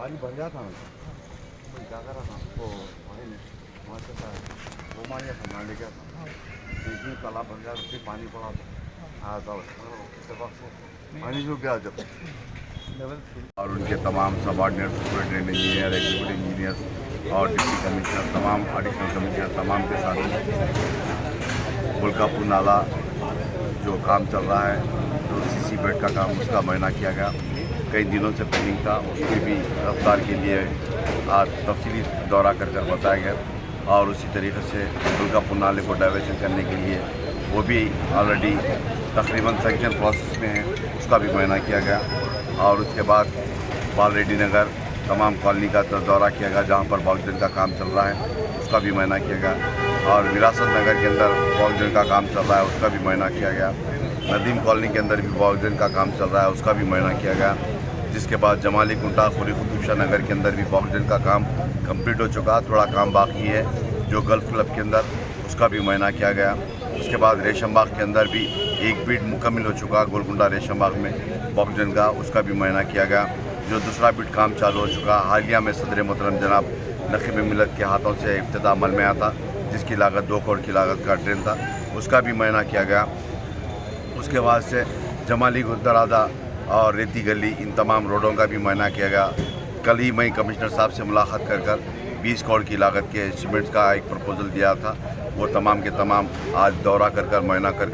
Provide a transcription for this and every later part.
पानी भर गया था मैं क्या करा था वो वहाँ से था वो मारिया था नाले गया था इसमें तालाब भर गया उसमें पानी पड़ा था आया था पानी जो गया जब और उनके तमाम subordinate superintendent engineer executive engineers और डिप्टी कमिश्नर तमाम एडिशनल कमिश्नर तमाम के साथ बुलकापुर नाला जो काम चल रहा है जो सीसी बेड का काम उसका मुआयना किया गया। कई दिनों से पेंडिंग था उसकी भी रफ्तार के लिए आज तफसीली दौरा कर बताया गया और उसी तरीके से बुलकापुर नाले को डाइवर्शन करने के लिए वो भी ऑलरेडी तकरीबन सेंक्शन प्रोसेस में है उसका भी मुआयना किया गया। और उसके बाद बालरेड्डी नगर तमाम कॉलोनी का दौरा किया गया जहाँ पर बॉक्सजन का काम चल रहा है उसका भी मुआयना किया गया। और विरासत नगर के अंदर बॉक्सजन का काम चल रहा है उसका भी मुआयना किया गया। नदीम कॉलोनी के अंदर भी बॉक्सजन का काम चल रहा है उसका भी मुआयना किया गया। जिसके बाद जमाली कुंटा खुरी खुदूशा नगर के अंदर भी बॉक्सजन का काम कंप्लीट हो चुका, थोड़ा काम बाकी है जो गल्फ क्लब के अंदर उसका भी मुआयना किया गया। उसके बाद रेशम बाग के अंदर भी एक बिट मुकम्मल हो चुका गोलकुंडा रेशम बाग में बॉक्सजन का उसका भी मुआयना किया गया। जो दूसरा बिट काम चालू हो चुका हालिया में सदर मोहतरम जनाब नकीब मिलत के हाथों से इफ्तिताह अमल में आया था जिसकी लागत 2 करोड़ की लागत का ड्रेन था उसका भी मुआयना किया गया। उसके बाद से जमाली दरादा और रेती गली इन तमाम रोडों का भी मुआयना किया गया। कल ही मैं कमिश्नर साहब से मुलाकात कर 20 करोड़ की लागत के सीमेंट का एक प्रपोजल दिया था वो तमाम के तमाम आज दौरा कर मुआयना कर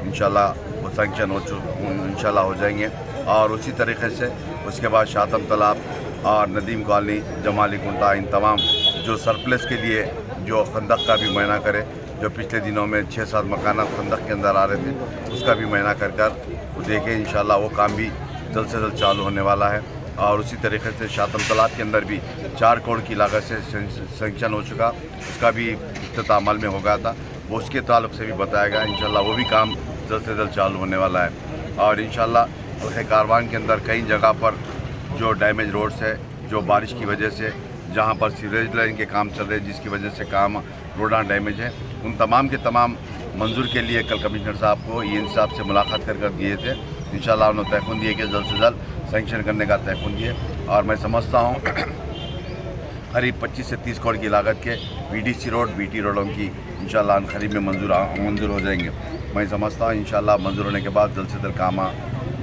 इंशाल्लाह वो सैंक्शन इंशाल्लाह हो जाएंगे। और उसी तरीके से उसके बाद शातम तालाब और नदीम कॉलोनी जमाली कुंटा इन तमाम जो सरप्लस के लिए जो खंदक का भी मुआयना करे जो पिछले दिनों में 6-7 मकान खंदक के अंदर आ रहे थे उसका भी मुआयना कर देखें इंशाल्लाह वो काम भी जल्द से जल्द चालू होने वाला है। और उसी तरीके से शातम तालाब के अंदर भी 4 करोड़ की लागत से सैंक्शन हो चुका उसका भी इफ्तिताह अमल में हो गया था वो उसके ताल्लुक से भी बताया गया इंशाल्लाह वो भी काम जल्द से जल्द चालू होने वाला है। और इंशाल्लाह कारवान के अंदर कई जगह पर जो डैमेज रोड्स है जो बारिश की वजह से जहां पर सीवरेज लाइन के काम चल रहे हैं जिसकी वजह से काम रोडां डैमेज है उन तमाम के तमाम मंजूर के लिए कल कमिश्नर साहब को EN साहब से मुलाकात कर दिए थे इंशाल्लाह उन्होंने तयखुन दिए कि जल्द से जल्द सैंक्शन करने का तयखुन दिए। और मैं समझता हूँ करीब 25 से 30 करोड़ की लागत के VDC रोड BT रोडों की इंशाल्लाह करीब में मंजूर हो जाएंगे। मैं समझता हूँ इंशाल्लाह मंजूर होने के बाद जल्द से जल्द काम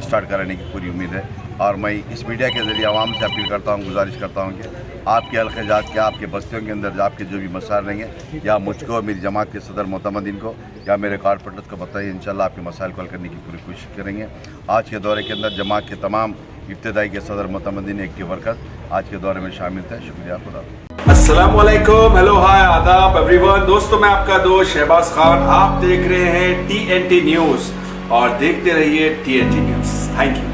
स्टार्ट कराने की पूरी उम्मीद है। और मैं इस मीडिया के ज़रिए आवाम से अपील करता हूँ गुजारिश करता हूँ कि आपके हल्के जात के आपके बस्तियों के अंदर आपके जो भी मसाइल रहेंगे या मुझको मेरी जमात के सदर मोतमदीन को या मेरे कारपोरेटर्स को बताइए इंशाल्लाह आपके मसाइल को हल करने की पूरी कोशिश करेंगे। आज के दौरे के अंदर जमात के तमाम इब्तदाई के सदर मोतमदीन एक्टिव वर्कर आज के दौरे में शामिल थे। शुक्रिया खुदा। अस्सलाम वालेकुम, हेलो हाय आदाब एवरीवन। दोस्तों मैं आपका दोस्त शहबाज खान, आप देख रहे हैं TNT न्यूज़ और देखते रहिए TNT न्यूज़। Thank you.